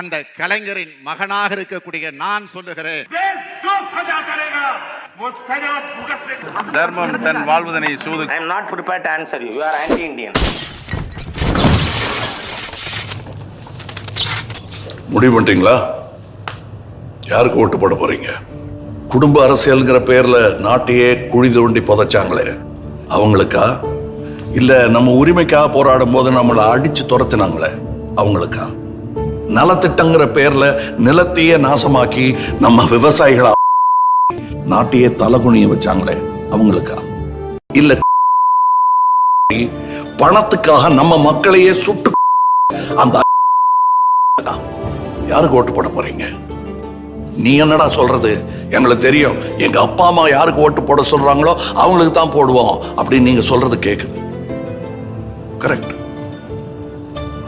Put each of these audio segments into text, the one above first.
அந்த கலைஞரின் மகனாக இருக்கக்கூடிய நான் சொல்லுகிறேன், தர்மம் தன் வாழ்வதனை சூது. I am not prepared to answer you. You are anti-Indian. முடிவு பண்ணிட்டீங்களா? யாருக்கு ஓட்டு போட போறீங்க? குடும்ப அரசியல்ங்கிற பேர்ல நாட்டையே குழி தோண்டி புதைச்சாங்களே அவங்களுக்கா, இல்ல நம்ம உரிமைக்காக போராடும் போது நம்மளை அடிச்சு துரத்தினாங்களே அவங்களுக்கா, நலத்திட்டங்கிற பேர்ல நிலத்தையே நாசமாக்கி நம்ம விவசாயிகளா நாட்டையே தலகுனிய வச்சாங்களே அவங்களுக்கா, இல்ல பணத்துக்காக நம்ம மக்களையே சுட்டு அந்த யாருக்கு ஓட்டு போட போறீங்க? நீ என்னடா சொல்றது? எங்களுக்கு தெரியும், எங்க அப்பா அம்மா யாருக்கு ஓட்டு போட சொல்றாங்களோ அவங்களுக்கு தான் போடுவோம் அப்படின்னு நீங்க சொல்றது கேக்குது. கரெக்ட்,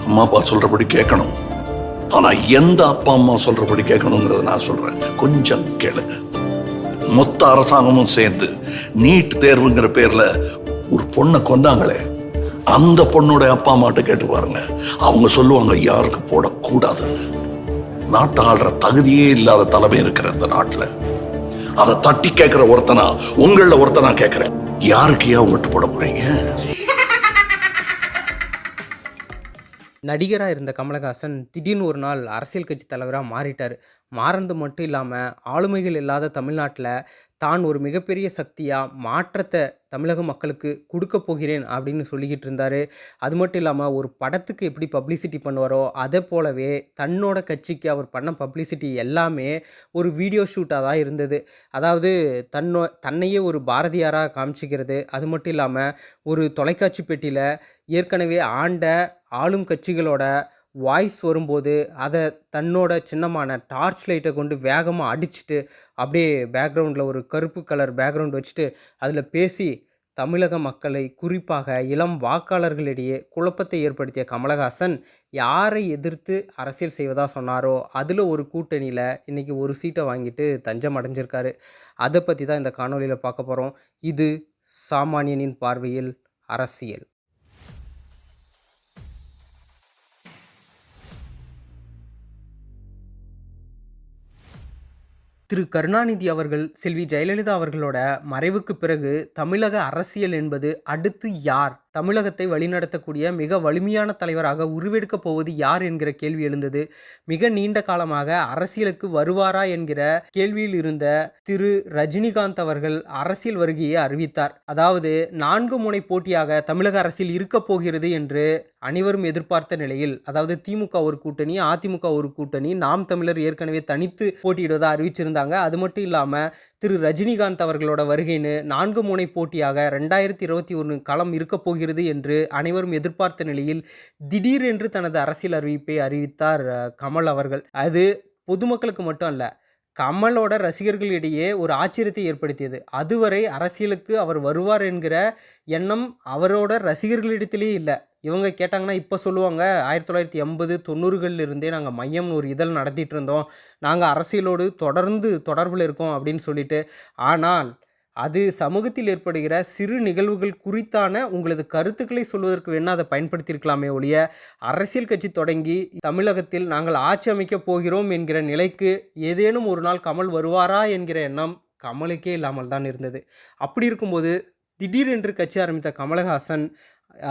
அம்மா அப்பா சொல்றபடி கேட்கணும். ஆனா எந்த அப்பா அம்மா சொல்றபடி கேட்கணுங்கிறத நான் சொல்றேன், கொஞ்சம் கேளுங்க. மொத்த அரசாங்கமும் சேர்ந்து நீட் தேர்வுங்கிற பேர்ல ஒரு பொண்ணை கொண்டாங்களே, அந்த பொண்ணோட அப்பா அம்மாட்ட கேட்டு பாருங்க, அவங்க சொல்லுவாங்க யாருக்கு போடக்கூடாதுன்னு. நாட்டை ஆள்ற தகுதியே இல்லாத தலைமை இருக்கிற இந்த நாட்டுல அதை தட்டி கேட்கிற ஒருத்தனா, உங்கள ஒருத்தனா கேட்கிறேன், யாருக்கு ஏன் ஓட்டு போட போறீங்க? நடிகராக இருந்த கமலஹாசன் திடீர்னு ஒரு நாள் அரசியல் கட்சி தலைவராக மாறிட்டார். மாறினது மட்டும் இல்லாமல் ஆளுமைகள் இல்லாத தமிழ்நாட்டில் தான் ஒரு மிகப்பெரிய சக்தியாக மாற்றத்தை தமிழக மக்களுக்கு கொடுக்க போகிறேன் அப்படின்னு சொல்லிக்கிட்டு இருந்தார். அது மட்டும் இல்லாமல் ஒரு படத்துக்கு எப்படி பப்ளிசிட்டி பண்ணுவாரோ அதை போலவே தன்னோட கட்சிக்கு அவர் பண்ண பப்ளிசிட்டி எல்லாமே ஒரு வீடியோ ஷூட்டாக தான் இருந்தது. அதாவது தன்னையே ஒரு பாரதியாராக காமிச்சிக்கிறது. அது மட்டும் இல்லாமல் ஒரு தொலைக்காட்சி பெட்டியில் ஏற்கனவே ஆண்ட ஆளும் கட்சிகளோட வாய்ஸ் வரும்போது அதை தன்னோட சின்னமான டார்ச் லைட்டை கொண்டு வேகமாக அடிச்சுட்டு அப்படியே பேக்ரவுண்டில் ஒரு கருப்பு கலர் பேக்ரவுண்ட் வச்சுட்டு அதில் பேசி தமிழக மக்களை, குறிப்பாக இளம் வாக்காளர்களிடையே குழப்பத்தை ஏற்படுத்திய கமலஹாசன் யாரை எதிர்த்து அரசியல் செய்வதாக சொன்னாரோ அதில் ஒரு கூட்டணியில் இன்றைக்கி ஒரு சீட்டை வாங்கிட்டு தஞ்சம் அடைஞ்சிருக்காரு. அதை பற்றி தான் இந்த காணொலியில் பார்க்க போகிறோம். இது சாமானியனின் பார்வையில் அரசியல். திரு கருணாநிதி அவர்கள் செல்வி ஜெயலலிதா அவர்களோட மறைவுக்கு பிறகு தமிழக அரசியல் என்பது அடுத்து யார், தமிழகத்தை வழிநடத்தக்கூடிய மிக வலிமையான தலைவராக உருவெடுக்கப் போவது யார் என்கிற கேள்வி எழுந்தது. மிக நீண்ட காலமாக அரசியலுக்கு வருவாரா என்கிற கேள்வியில் இருந்த திரு ரஜினிகாந்த் அவர்கள் அரசியல் வருகையை அறிவித்தார். அதாவது 4 முனை போட்டியாக தமிழக அரசியல் இருக்கப் போகிறது என்று அனைவரும் எதிர்பார்த்த நிலையில், அதாவது திமுக ஒரு கூட்டணி, அதிமுக ஒரு கூட்டணி, நாம் தமிழர் ஏற்கனவே தனித்து போட்டியிடுவதாக அறிவிச்சிருந்தாங்க. அது மட்டும் இல்லாமல் திரு ரஜினிகாந்த் அவர்களோட வருகைன்னு 4 முனை போட்டியாக 2021 களம் இருக்கப் போகிறது என்று அனைவரும் எதிர்பார்த்த நிலையில் திடீரென்று தனது அரசியல் அறிவிப்பை அறிவித்தார் கமல் அவர்கள். அது பொதுமக்களுக்கு மட்டும் அல்ல, கமலோட ரசிகர்களிடையே ஒரு ஆச்சரியத்தை ஏற்படுத்தியது. அதுவரை அரசியலுக்கு அவர் வருவார் என்கிற எண்ணம் அவரோட ரசிகர்களிடத்திலேயே இல்லை. இவங்க கேட்டாங்கன்னா இப்போ சொல்லுவாங்க, 1980 90களில் இருந்தே நாங்கள் மையம்னு ஒரு இதழ் நடத்திட்டு இருந்தோம், நாங்கள் அரசியலோடு தொடர்ந்து தொடர்பில் இருக்கோம் அப்படின்னு சொல்லிட்டு. ஆனால் அது சமூகத்தில் ஏற்படுகிற சிறு நிகழ்வுகள் குறித்தான உங்களது கருத்துக்களை சொல்வதற்கு வேணால் அதை பயன்படுத்தியிருக்கலாமே ஒழிய, அரசியல் கட்சி தொடங்கி தமிழகத்தில் நாங்கள் ஆட்சி அமைக்கப் போகிறோம் என்கிற நிலைக்கு ஏதேனும் ஒரு நாள் கமல் வருவாரா என்கிற எண்ணம் கமலுக்கே இல்லாமல் தான் இருந்தது. அப்படி இருக்கும்போது திடீரென்று கட்சி ஆரம்பித்த கமலஹாசன்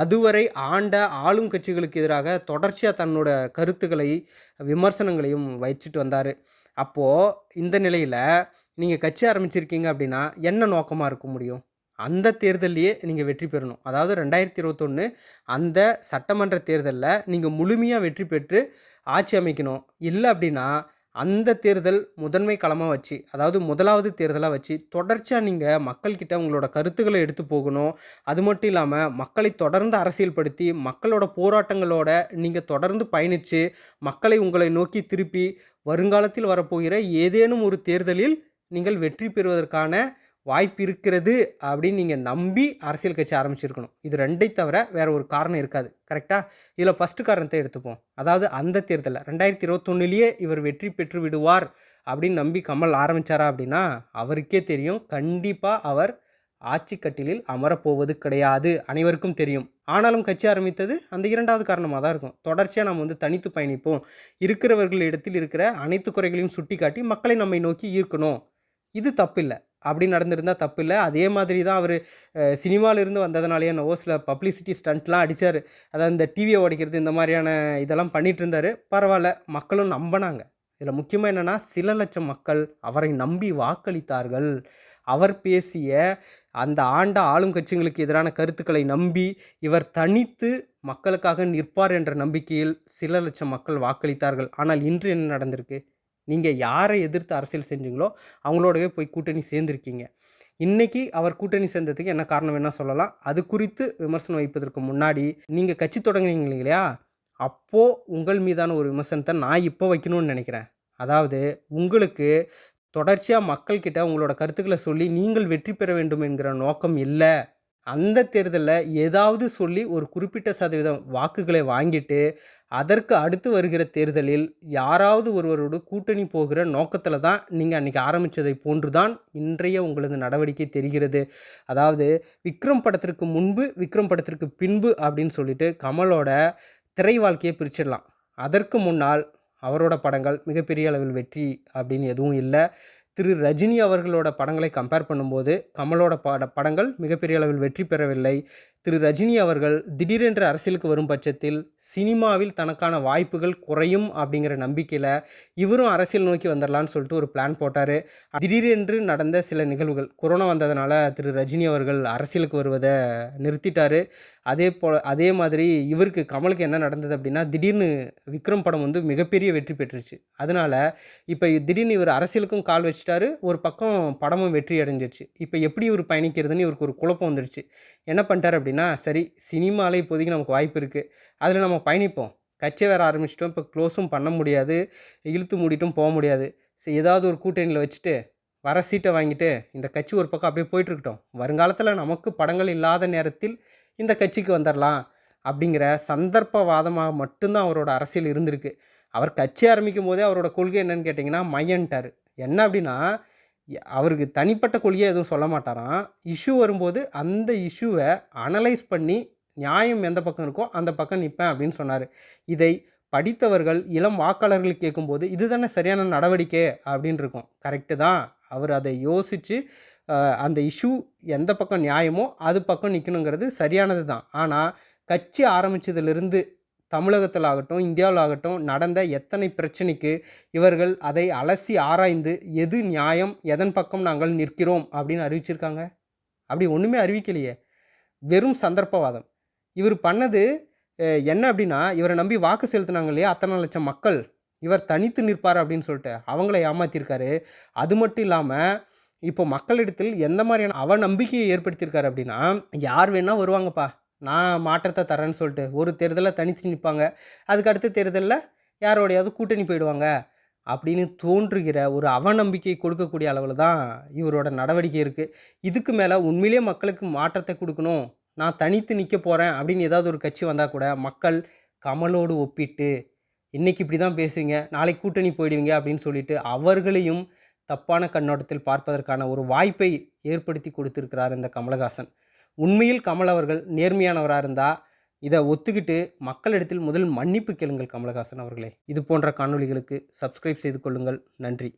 அதுவரை ஆண்ட ஆளும் கட்சிகளுக்கு எதிராக தொடர்ச்சியாக தன்னோட கருத்துக்களை, விமர்சனங்களையும் வச்சுட்டு வந்தார். அப்போது இந்த நிலையில் நீங்கள் கட்சி ஆரம்பிச்சிருக்கீங்க அப்படின்னா என்ன நோக்கமாக இருக்க முடியும்? அந்த தேர்தலையே நீங்கள் வெற்றி பெறணும். அதாவது 2021 அந்த சட்டமன்ற தேர்தலில் நீங்கள் முழுமையாக வெற்றி பெற்று ஆட்சி அமைக்கணும். இல்லை அப்படின்னா அந்த தேர்தல் முதன்மை களமாக வச்சு, அதாவது முதலாவது தேர்தலாக வச்சு தொடர்ச்சியாக நீங்கள் மக்கள்கிட்ட உங்களோட கருத்துக்களை எடுத்து போகணும். அது மட்டும் இல்லாமல் மக்களை தொடர்ந்து அரசியல்படுத்தி மக்களோட போராட்டங்களோட நீங்கள் தொடர்ந்து பயணித்து மக்களை உங்களை நோக்கி திருப்பி வருங்காலத்தில் வரப்போகிற ஏதேனும் ஒரு தேர்தலில் நீங்கள் வெற்றி பெறுவதற்கான வாய்ப்பு இருக்கிறது அப்படின்னு நீங்கள் நம்பி அரசியல் கட்சி ஆரம்பிச்சிருக்கணும். இது 2ஐ தவிர வேறு ஒரு காரணம் இருக்காது. கரெக்டாக? இதில் ஃபஸ்ட்டு காரணத்தை எடுத்துப்போம். அதாவது அந்த தேர்தலில் 2021 இவர் வெற்றி பெற்று விடுவார் அப்படின்னு நம்பி கமல் ஆரம்பித்தாரா அப்படின்னா அவருக்கே தெரியும், கண்டிப்பாக அவர் ஆட்சி கட்டிலில் அமரப்போவது கிடையாது. அனைவருக்கும் தெரியும். ஆனாலும் கட்சி ஆரம்பித்தது அந்த 2வது காரணமாக தான் இருக்கும். தொடர்ச்சியாக நம்ம வந்து தனித்து பயணிப்போம், இருக்கிறவர்களிடத்தில் இருக்கிற அனைத்து குறைகளையும் சுட்டிக்காட்டி மக்களை நம்மை நோக்கி ஈர்க்கணும், இது தப்பில்லை. அப்படி நடந்திருந்தால் தப்பில்லை. அதே மாதிரி தான் அவர் சினிமாவிலிருந்து வந்ததுனாலேயே என்னவோ சில பப்ளிசிட்டி ஸ்டண்ட்லாம் அடித்தார். அதாவது இந்த டிவியை உடைக்கிறது இந்த மாதிரியான இதெல்லாம் பண்ணிகிட்டு இருந்தார். பரவாயில்ல, மக்களும் நம்பினாங்க. இதில் முக்கியமாக என்னென்னா, சில லட்சம் மக்கள் அவரை நம்பி வாக்களித்தார்கள். அவர் பேசிய அந்த ஆண்ட ஆளும் கட்சிகளுக்கு எதிரான கருத்துக்களை நம்பி இவர் தனித்து மக்களுக்காக நிற்பார் என்ற நம்பிக்கையில் சில லட்சம் மக்கள் வாக்களித்தார்கள். ஆனால் இன்று என்ன நடந்திருக்கு? நீங்கள் யாரை எதிர்த்து அரசியல் செஞ்சீங்களோ அவங்களோடவே போய் கூட்டணி சேர்ந்துருக்கீங்க. இன்றைக்கி அவர் கூட்டணி சேர்ந்ததுக்கு என்ன காரணம் வேணால் சொல்லலாம். அது குறித்து விமர்சனம் வைப்பதற்கு முன்னாடி நீங்கள் கட்சி தொடங்குனீங்க இல்லையா, அப்போது உங்கள் மீதான ஒரு விமர்சனத்தை நான் இப்போ வைக்கணும்னு நினைக்கிறேன். அதாவது உங்களுக்கு தொடர்ச்சியாக மக்கள்கிட்ட உங்களோட கருத்துக்களை சொல்லி நீங்கள் வெற்றி பெற வேண்டும் என்கிற நோக்கம் இல்லை. அந்த தேர்தலில் ஏதாவது சொல்லி ஒரு குறிப்பிட்ட சதவீதம் வாக்குகளை வாங்கிட்டு அதற்கு அடுத்து வருகிற தேர்தலில் யாராவது ஒருவரோடு கூட்டணி போகிற நோக்கத்தில் தான் நீங்கள் அன்றைக்கி ஆரம்பித்ததை போன்று தான் இன்றைய உங்களது நடவடிக்கை தெரிகிறது. அதாவது விக்ரம் படத்திற்கு முன்பு, விக்ரம் படத்திற்கு பின்பு அப்படின்னு சொல்லிட்டு கமலோட திரை வாழ்க்கையை பிரிச்சிடலாம். அதற்கு முன்னால் அவரோட படங்கள் மிகப்பெரிய அளவில் வெற்றி அப்படின்னு எதுவும் இல்லை. திரு ரஜினி அவர்களோட படங்களை கம்பேர் பண்ணும்போது கமலோட படங்கள் மிகப்பெரிய அளவில் வெற்றி பெறவில்லை. திரு ரஜினி அவர்கள் திடீரென்று அரசியலுக்கு வரும் பட்சத்தில் சினிமாவில் தனக்கான வாய்ப்புகள் குறையும் அப்படிங்கிற நம்பிக்கையில் இவரும் அரசியல் நோக்கி வந்துடலான்னு சொல்லிட்டு ஒரு பிளான் போட்டார். திடீரென்று நடந்த சில நிகழ்வுகள், கொரோனா வந்ததுனால திரு ரஜினி அவர்கள் அரசியலுக்கு வருவதை நிறுத்திட்டார். அதே மாதிரி இவருக்கு கமலுக்கு என்ன நடந்தது அப்படின்னா, திடீர்னு விக்ரம் படம் வந்து மிகப்பெரிய வெற்றி பெற்றுச்சு. அதனால் இப்போ திடீர்னு இவர் அரசியலுக்கும் கால் வச்சுட்டாரு, ஒரு பக்கம் படமும் வெற்றி அடைஞ்சிருச்சு. இப்போ எப்படி இவர் பயணிக்கிறதுன்னு இவருக்கு ஒரு குழப்பம் வந்துருச்சு. என்ன பண்ணிட்டார் அப்படின்னா, சரி சினிமாவில் இப்போதைக்கு நமக்கு வாய்ப்பு இருக்குது, அதில் நம்ம பயணிப்போம். கட்சி வேறு ஆரம்பிச்சிட்டோம், இப்போ க்ளோஸும் பண்ண முடியாது, இழுத்து மூடிட்டும் போக முடியாது. சரி, ஏதாவது ஒரு கூட்டணியில் வச்சுட்டு வர சீட்டை வாங்கிட்டு இந்த கட்சி ஒரு பக்கம் அப்படியே போயிட்டுருக்கட்டும், வருங்காலத்தில் நமக்கு படங்கள் இல்லாத நேரத்தில் இந்த கட்சிக்கு வந்துடலாம் அப்படிங்கிற சந்தர்ப்பவாதமாக மட்டும்தான் அவரோட அரசியல் இருந்திருக்கு. அவர் கட்சி ஆரம்பிக்கும் போதே அவரோட கொள்கை என்னன்னு கேட்டிங்கன்னா மையன்ட்டார். என்ன அப்படின்னா, அவருக்கு தனிப்பட்ட கொள்கையை எதுவும் சொல்ல மாட்டாராம். இஷ்யூ வரும்போது அந்த இஷ்யூவை அனலைஸ் பண்ணி நியாயம் எந்த பக்கம் இருக்கோ அந்த பக்கம் நிற்பேன் அப்படின்னு சொன்னார். இதை படித்தவர்கள் இளம் வாக்காளர்கள் கேட்கும்போது இதுதானே சரியான நடவடிக்கை அப்படின்னு இருக்கும். கரெக்டு தான், அவர் அதை யோசித்து அந்த இஷ்யூ எந்த பக்கம் நியாயமோ அது பக்கம் நிற்கணுங்கிறது சரியானது தான். ஆனால் கட்சி ஆரம்பித்ததிலிருந்து தமிழகத்தில் ஆகட்டும், இந்தியாவில் ஆகட்டும் நடந்த எத்தனை பிரச்சனைக்கு இவர்கள் அதை அலசி ஆராய்ந்து எது நியாயம், எதன் பக்கம் நாங்கள் நிற்கிறோம் அப்படின்னு அறிவிச்சிருக்காங்க? அப்படி ஒன்றுமே அறிவிக்கலையே, வெறும் சந்தர்ப்பவாதம். இவர் பண்ணது என்ன அப்படின்னா, இவரை நம்பி வாக்கு செலுத்தினாங்க இல்லையா அத்தனை லட்சம் மக்கள், இவர் தனித்து நிற்பார் அப்படின்னு சொல்லிட்டு அவங்கள ஏமாற்றிருக்காரு. அது மட்டும் இல்லாமல் இப்போ மக்களிடத்தில் எந்த மாதிரியான அவநம்பிக்கையை ஏற்படுத்தியிருக்காரு அப்படின்னா, யார் வேணால் வருவாங்கப்பா, நான் மாற்றத்தை தரேன்னு சொல்லிட்டு ஒரு தேர்தலில் தனித்து நிற்பாங்க, அதுக்கு அடுத்த தேர்தலில் யாரோடையாவது கூட்டணி போயிடுவாங்க அப்படின்னு தோன்றுகிற ஒரு அவநம்பிக்கை கொடுக்கக்கூடிய அளவில் தான் இவரோட நடவடிக்கை இருக்குது. இதுக்கு மேலே உண்மையிலே மக்களுக்கு மாற்றத்தை கொடுக்கணும், நான் தனித்து நிற்க போகிறேன் அப்படின்னு ஏதாவது ஒரு கட்சி வந்தால் கூட மக்கள் கமலோடு ஒப்பிட்டு இன்றைக்கி இப்படி தான் பேசுவீங்க, நாளைக்கு கூட்டணி போயிடுவீங்க அப்படின்னு சொல்லிட்டு அவர்களையும் தப்பான கண்ணோட்டத்தில் பார்ப்பதற்கான ஒரு வாய்ப்பை ஏற்படுத்தி கொடுத்திருக்கிறார் இந்த கமலஹாசன். உண்மையில் கமல் அவர்கள் நேர்மையானவராக இருந்தால் இதை ஒத்துக்கிட்டு மக்களிடத்தில் முதல் மன்னிப்பு கேளுங்கள் கமலஹாசன் அவர்களே. இது போன்ற காணொளிகளுக்கு சப்ஸ்கிரைப் செய்து கொள்ளுங்கள். நன்றி.